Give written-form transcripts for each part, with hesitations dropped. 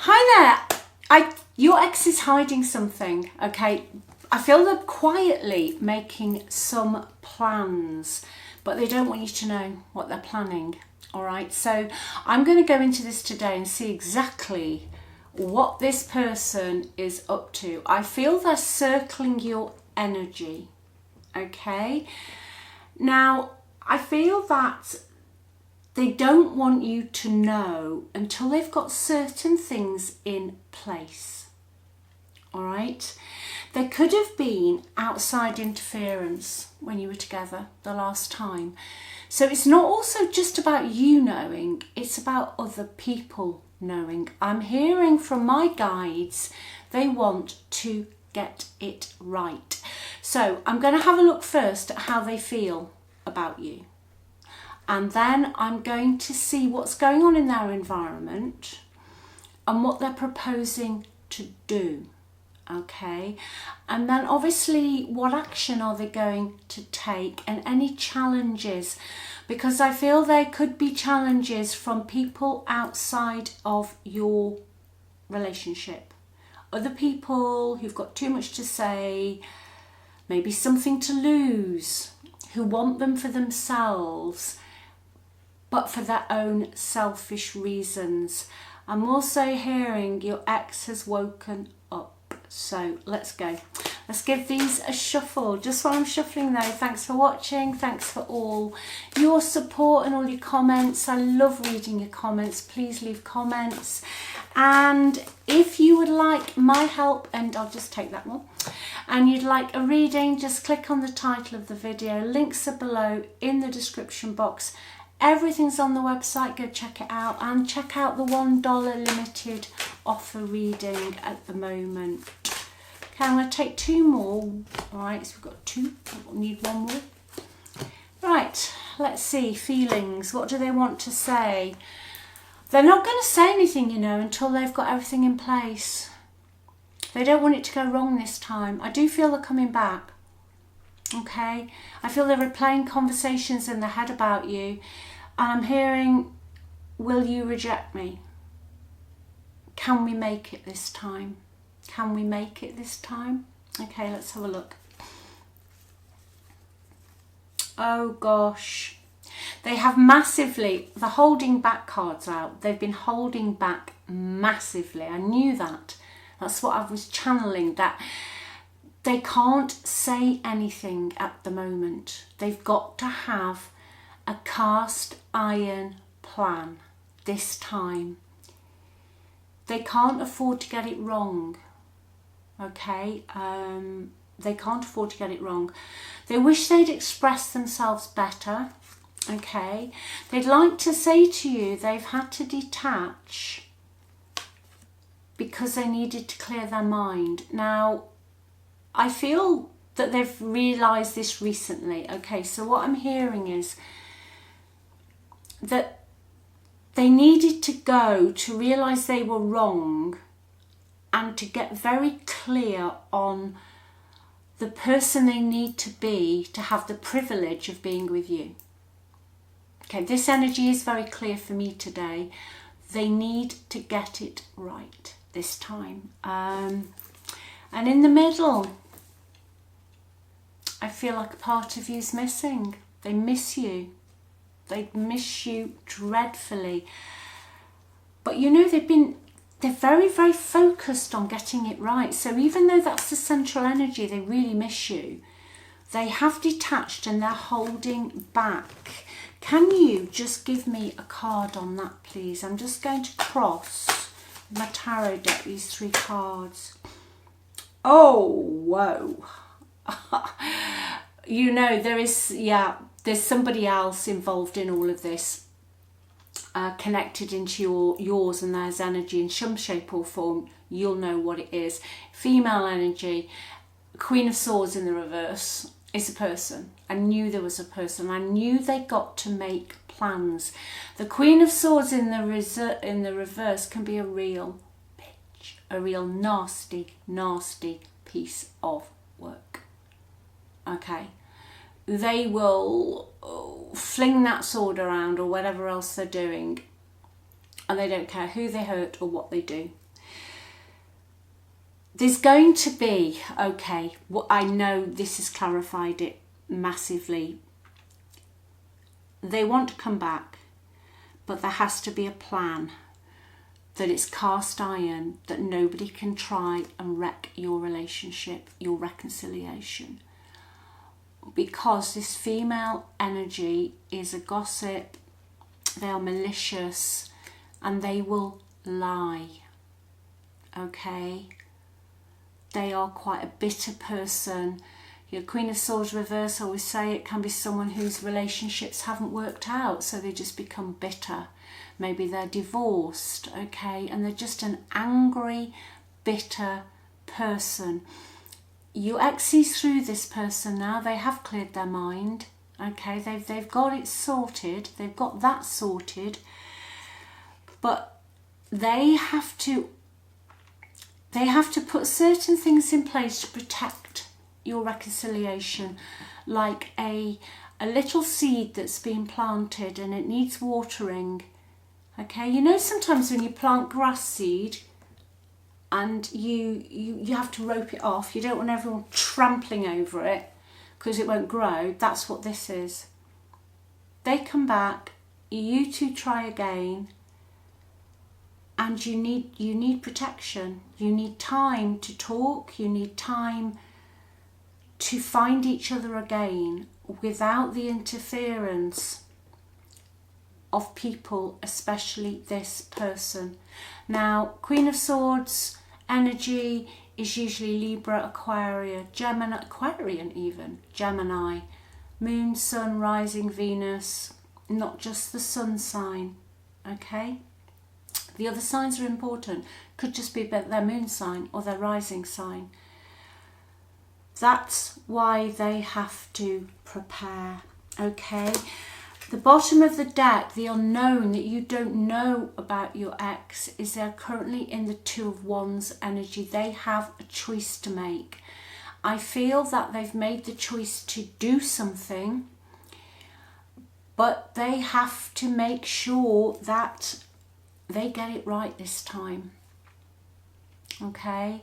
Hi there. Your ex is hiding something, okay? I feel they're quietly making some plans, but they don't want you to know what they're planning, all right? So I'm going to go into this today and see exactly what this person is up to. I feel they're circling your energy, okay? Now, I feel that they don't want you to know until they've got certain things in place. All right? There could have been outside interference when you were together the last time. So it's not also just about you knowing, it's about other people knowing. I'm hearing from my guides, they want to get it right. So I'm going to have a look first at how they feel about you. And then I'm going to see what's going on in their environment and what they're proposing to do, okay? And then obviously what action are they going to take and any challenges, because I feel there could be challenges from people outside of your relationship. Other people who've got too much to say, maybe something to lose, who want them for themselves, but for their own selfish reasons. I'm also hearing your ex has woken up. So let's go. Let's give these a shuffle. Just while I'm shuffling though, thanks for watching. Thanks for all your support and all your comments. I love reading your comments. Please leave comments. And if you would like my help, and I'll just take that one, and you'd like a reading, just click on the title of the video. Links are below in the description box. Everything's on the website, go check it out, and check out the $1 limited offer reading at the moment. Okay, I'm going to take two more. All right, so we've got two, we'll need one more. Right, let's see, feelings, what do they want to say? They're not going to say anything, you know, until they've got everything in place. They don't want it to go wrong this time. I do feel they're coming back. Okay, I feel they're replaying conversations in their head about you, and I'm hearing, will you reject me? Can we make it this time? Can we make it this time? Okay, let's have a look. Oh gosh, they have massively, the holding back cards out. They've been holding back massively. I knew that. That's what I was channeling, that they can't say anything at the moment. They've got to have a cast iron plan this time. They can't afford to get it wrong. Okay, they can't afford to get it wrong. They wish they'd expressed themselves better. Okay, they'd like to say to you they've had to detach because they needed to clear their mind. Now, I feel that they've realised this recently. Okay, so what I'm hearing is that they needed to go to realise they were wrong and to get very clear on the person they need to be to have the privilege of being with you. Okay, this energy is very clear for me today. They need to get it right this time. And in the middle, I feel like a part of you's missing. They miss you. They miss you dreadfully. But you know, they're very, very focused on getting it right. So even though that's the central energy, they really miss you. They have detached and they're holding back. Can you just give me a card on that, please? I'm just going to cross my tarot deck, these three cards. Oh, whoa. You know, there's somebody else involved in all of this, connected into yours and theirs energy in some shape or form. You'll know what it is. Female energy, Queen of Swords in the reverse is a person. I knew there was a person. I knew they got to make plans. The Queen of Swords in the reverse can be a real bitch, a real nasty, nasty piece of work. Okay, they will fling that sword around or whatever else they're doing, and they don't care who they hurt or what they do. there's going to be, okay, I know this has clarified it massively. They want to come back, but there has to be a plan, that it's cast iron, that nobody can try and wreck your relationship, your reconciliation. Because this female energy is a gossip, they are malicious, and they will lie. Okay? They are quite a bitter person. Your Queen of Swords reverse, I always say it can be someone whose relationships haven't worked out, so they just become bitter. Maybe they're divorced, okay, and they're just an angry, bitter person. You exes through this person now. They have cleared their mind, okay. They've got it sorted. They've got that sorted, but they have to put certain things in place to protect your reconciliation, like a little seed that's been planted and it needs watering. Okay, you know, sometimes when you plant grass seed and you have to rope it off, you don't want everyone trampling over it because it won't grow. That's what this is. They come back, you two try again, and you need protection. You need time to talk, you need time to find each other again without the interference of people, especially this person. Now, Queen of Swords energy is usually Libra, Aquarius, Gemini, Aquarian even, Gemini, Moon, Sun, Rising, Venus, not just the Sun sign, okay? The other signs are important. Could just be their Moon sign or their Rising sign. That's why they have to prepare, okay? The bottom of the deck, the unknown that you don't know about your ex, is they're currently in the Two of Wands energy. They have a choice to make. I feel that they've made the choice to do something, but they have to make sure that they get it right this time. Okay?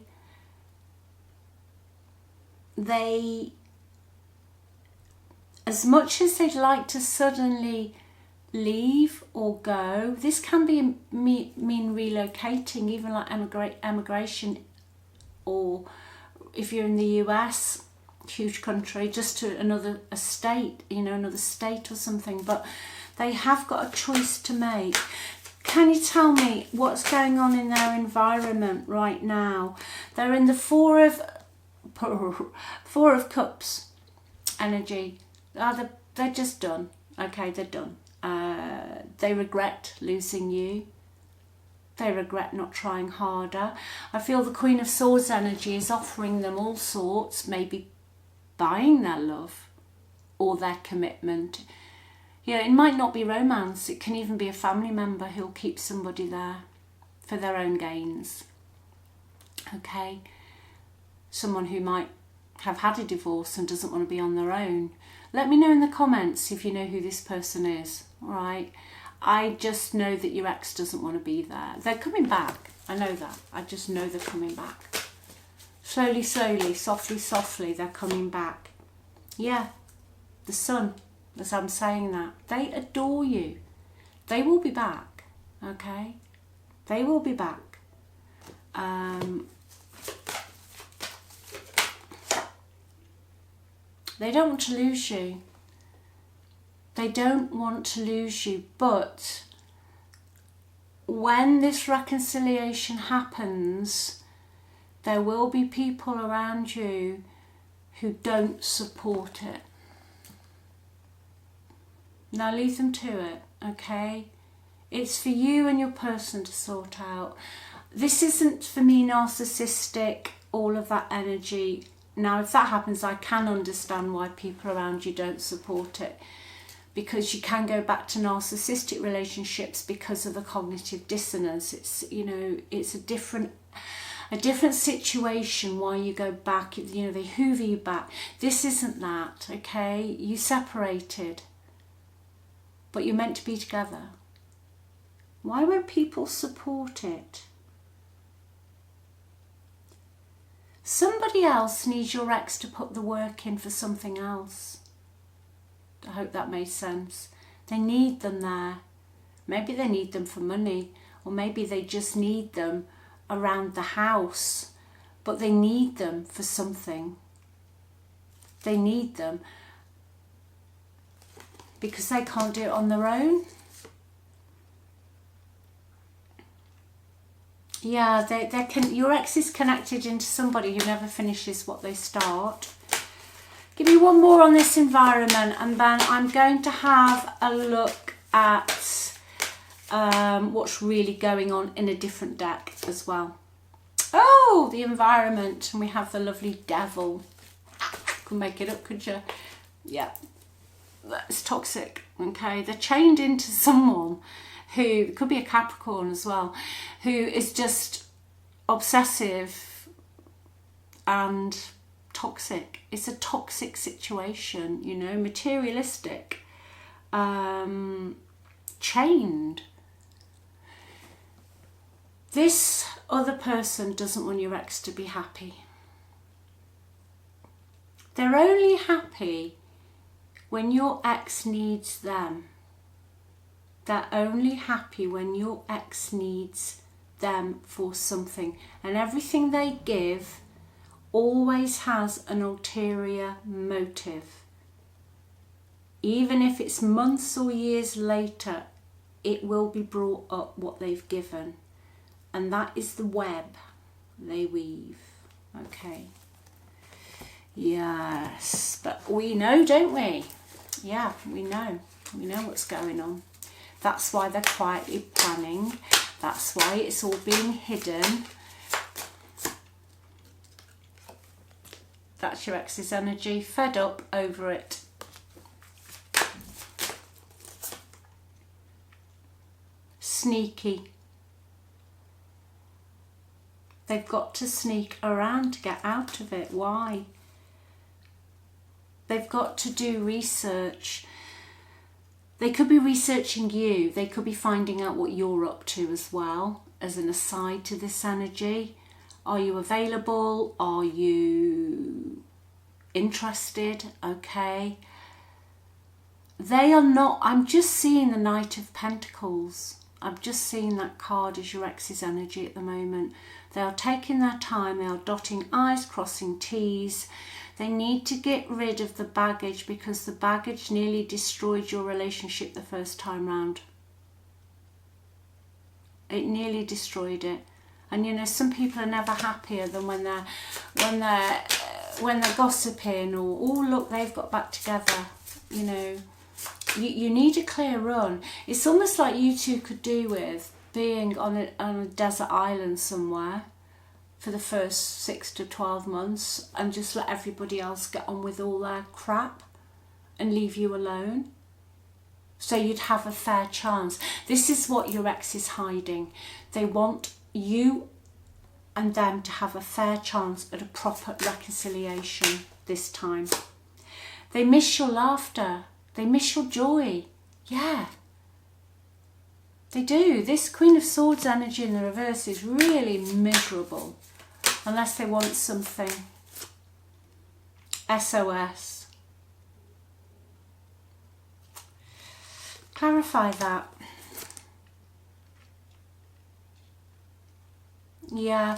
They, as much as they'd like to suddenly leave or go, this can be mean relocating, even like emigration, or if you're in the US, huge country, just to another state, you know, another state or something. But they have got a choice to make. Can you tell me what's going on in their environment right now? They're in the Four of Cups energy. They're just done. Okay, they're done. They regret losing you. They regret not trying harder. I feel the Queen of Swords energy is offering them all sorts, maybe buying their love or their commitment. Yeah, it might not be romance. It can even be a family member who'll keep somebody there for their own gains. Okay? Someone who might have had a divorce and doesn't want to be on their own. Let me know in the comments if you know who this person is. All right? I just know that your ex doesn't want to be there. They're coming back. I know that. I just know they're coming back. Slowly, slowly, softly, softly, they're coming back. Yeah, the Sun, as I'm saying that. They adore you. They will be back. Okay? They will be back. They don't want to lose you. They don't want to lose you, but when this reconciliation happens, there will be people around you who don't support it. Now leave them to it, okay? It's for you and your person to sort out. This isn't for me narcissistic, all of that energy. Now, if that happens, I can understand why people around you don't support it, because you can go back to narcissistic relationships because of the cognitive dissonance. It's, you know, it's a different situation why you go back. You know, they hoover you back. This isn't that, okay? You separated, but you're meant to be together. Why won't people support it? Somebody else needs your ex to put the work in for something else. I hope that made sense. They need them there. Maybe they need them for money, or maybe they just need them around the house, but they need them for something. They need them because they can't do it on their own. Yeah, your ex is connected into somebody who never finishes what they start. Give me one more on this environment, and then I'm going to have a look at what's really going on in a different deck as well. Oh, the environment, and we have the lovely devil. Couldn't make it up, could you? Yeah, that's toxic. Okay, they're chained into someone who could be a Capricorn as well, who is just obsessive and toxic. It's a toxic situation, you know, materialistic, chained. This other person doesn't want your ex to be happy. They're only happy when your ex needs them. They're only happy when your ex needs them for something. And everything they give always has an ulterior motive. Even if it's months or years later, it will be brought up what they've given. And that is the web they weave. Okay. Yes, but we know, don't we? Yeah, we know. We know what's going on. That's why they're quietly planning. That's why it's all being hidden. That's your ex's energy. Fed up over it. Sneaky. They've got to sneak around to get out of it. Why? They've got to do research. They could be researching you. They could be finding out what you're up to as well, as an aside to this energy. Are you available? Are you interested? Okay. They are not. I'm just seeing the Knight of Pentacles. I'm just seeing that card as your ex's energy at the moment. They are taking their time. They are dotting I's, crossing T's. They need to get rid of the baggage because the baggage nearly destroyed your relationship the first time round. It nearly destroyed it. And you know, some people are never happier than when they're gossiping or, oh look, they've got back together. You know, you need a clear run. It's almost like you two could do with being on a desert island somewhere for the first 6 to 12 months and just let everybody else get on with all their crap and leave you alone. So you'd have a fair chance. This is what your ex is hiding. They want you and them to have a fair chance at a proper reconciliation this time. They miss your laughter. They miss your joy. Yeah. They do. This Queen of Swords energy in the reverse is really miserable. Unless they want something. SOS. Clarify that. Yeah.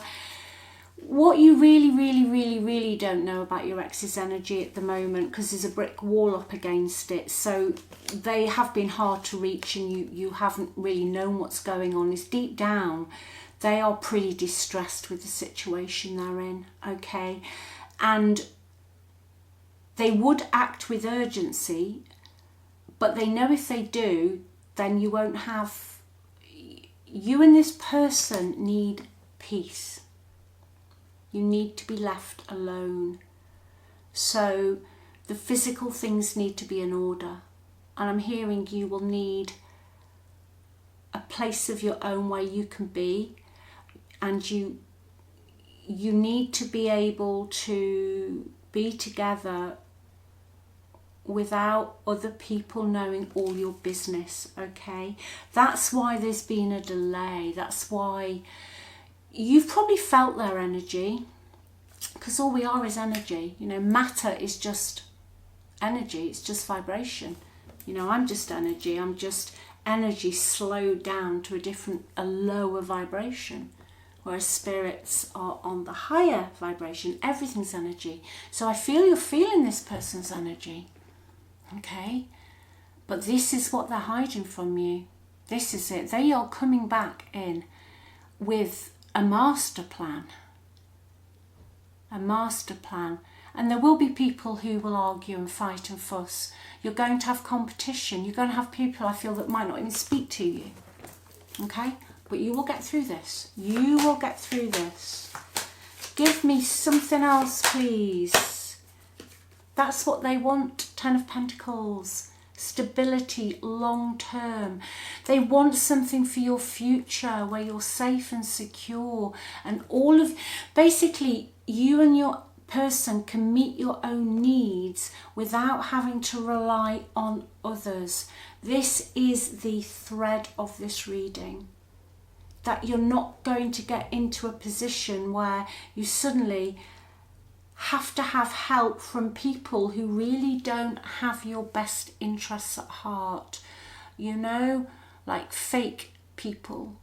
What you really don't know about your ex's energy at the moment, because there's a brick wall up against it, so they have been hard to reach and you haven't really known what's going on, is deep down they are pretty distressed with the situation they're in, okay? And they would act with urgency, but they know if they do, then you won't have... You and this person need peace. You need to be left alone. So the physical things need to be in order. And I'm hearing you will need a place of your own where you can be. And you need to be able to be together without other people knowing all your business, okay? That's why there's been a delay. That's why you've probably felt their energy. Because all we are is energy. You know, matter is just energy. It's just vibration. You know, I'm just energy. I'm just energy slowed down to a lower vibration. Whereas spirits are on the higher vibration. Everything's energy. So I feel you're feeling this person's energy. Okay? But this is what they're hiding from you. This is it. They are coming back in with a master plan. A master plan. And there will be people who will argue and fight and fuss. You're going to have competition. You're going to have people, I feel, that might not even speak to you. Okay? But you will get through this. You will get through this. Give me something else, please. That's what they want. 10 of Pentacles. Stability, long term. They want something for your future where you're safe and secure. And all of... Basically, you and your person can meet your own needs without having to rely on others. This is the thread of this reading. That you're not going to get into a position where you suddenly have to have help from people who really don't have your best interests at heart. You know, like fake people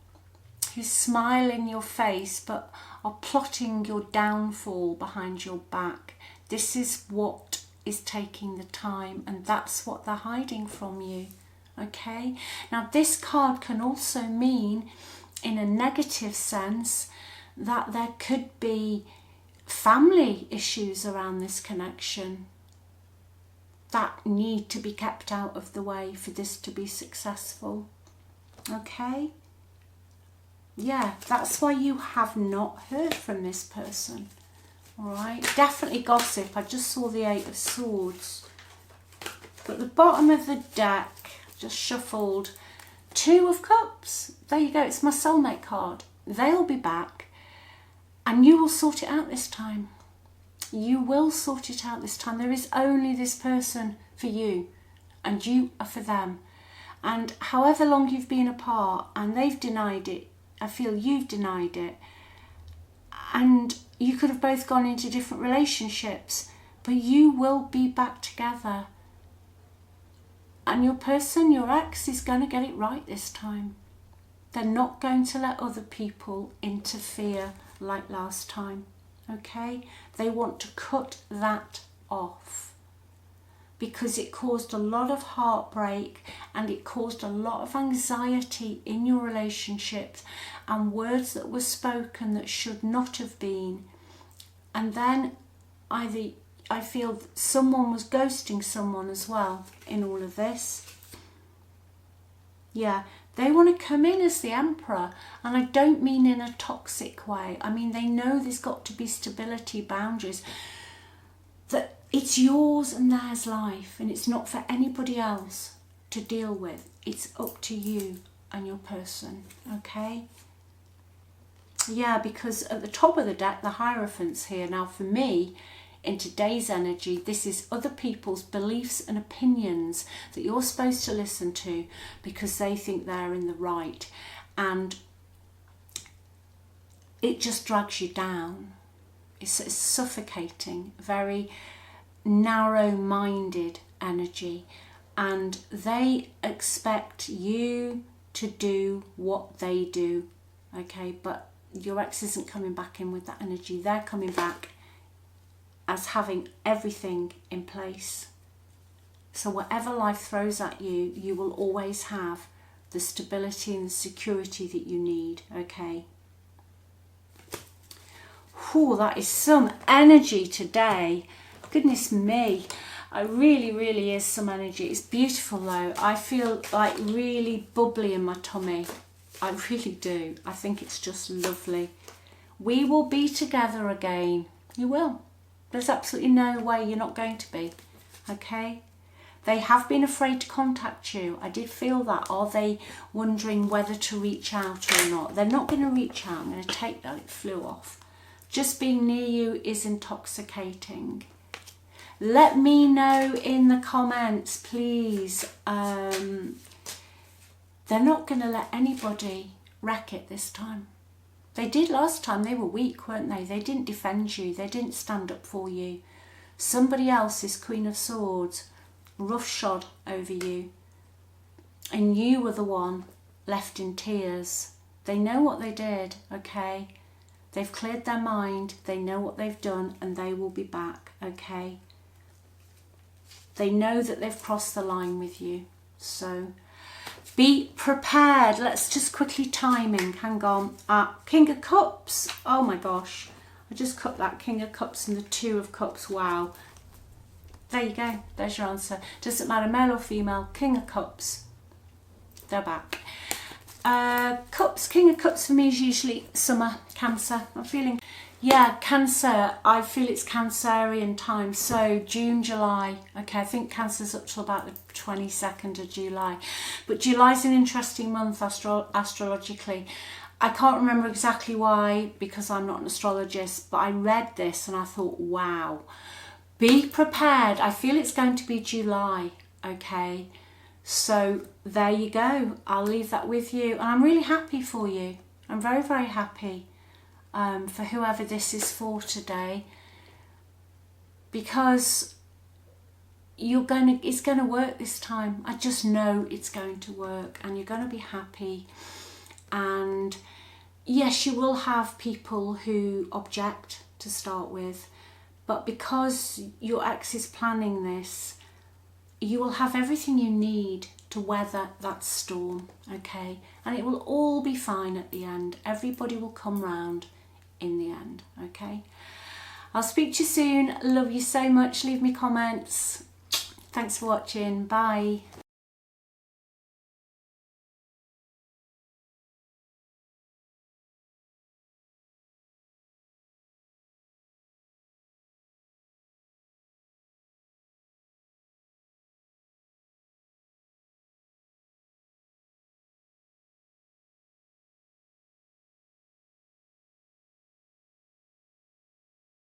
who smile in your face but are plotting your downfall behind your back. This is what is taking the time, and that's what they're hiding from you. Okay? Now this card can also mean, in a negative sense, that there could be family issues around this connection that need to be kept out of the way for this to be successful. Okay? Yeah, that's why you have not heard from this person. Alright? Definitely gossip. I just saw the 8 of Swords. But the bottom of the deck, just shuffled, 2 of Cups. There you go, it's my soulmate card. They'll be back and you will sort it out this time. You will sort it out this time. There is only this person for you and you are for them. And however long you've been apart and they've denied it, I feel you've denied it, and you could have both gone into different relationships, but you will be back together. And your person, your ex, is going to get it right this time. They're not going to let other people interfere like last time. Okay? They want to cut that off because it caused a lot of heartbreak and it caused a lot of anxiety in your relationships and words that were spoken that should not have been. And then either I feel someone was ghosting someone as well in all of this. Yeah, they want to come in as the Emperor, and I don't mean in a toxic way. I mean, they know there's got to be stability, boundaries, that it's yours and theirs life, and it's not for anybody else to deal with. It's up to you and your person, okay? Yeah, because at the top of the deck, the Hierophant's here. Now, for me, in today's energy, this is other people's beliefs and opinions that you're supposed to listen to because they think they're in the right, and it just drags you down. It's suffocating, very narrow-minded energy, and they expect you to do what they do, okay? But your ex isn't coming back in with that energy. They're coming back as having everything in place. So whatever life throws at you, you will always have the stability and the security that you need, okay? Whew, that is some energy today. Goodness me. It really is some energy. It's beautiful though. I feel like really bubbly in my tummy. I really do. I think it's just lovely. We will be together again. You will. There's absolutely no way you're not going to be, okay? They have been afraid to contact you. I did feel that. Are they wondering whether to reach out or not? They're not going to reach out. I'm going to take that. It flew off. Just being near you is intoxicating. Let me know in the comments, please. They're not going to let anybody wreck it this time. They did last time. They were weak, weren't they? They didn't defend you. They didn't stand up for you. Somebody else is Queen of Swords, roughshod over you. And you were the one left in tears. They know what they did, okay? They've cleared their mind. They know what they've done, and they will be back, okay? They know that they've crossed the line with you. So be prepared. Let's just quickly timing. Hang on. King of Cups. Oh my gosh. I just cut that King of Cups and the Two of Cups. Wow. There you go. There's your answer. Doesn't matter, male or female. King of Cups. They're back. Cups. King of Cups for me is usually summer, Cancer. I'm feeling, yeah, Cancer. I feel it's Cancerian time. So June, July. Okay, I think Cancer's up till about the 22nd of July. But July's an interesting month astrologically. I can't remember exactly why, because I'm not an astrologist, but I read this and I thought, wow. Be prepared. I feel it's going to be July, okay? So there you go. I'll leave that with you. And I'm really happy for you. I'm very, very happy for whoever this is for today. Because it's going to work this time. I just know it's going to work. And you're going to be happy. And yes, you will have people who object to start with. But because your ex is planning this, you will have everything you need to weather that storm, okay? And it will all be fine at the end. Everybody will come round in the end, okay? I'll speak to you soon. Love you so much. Leave me comments. Thanks for watching. Bye.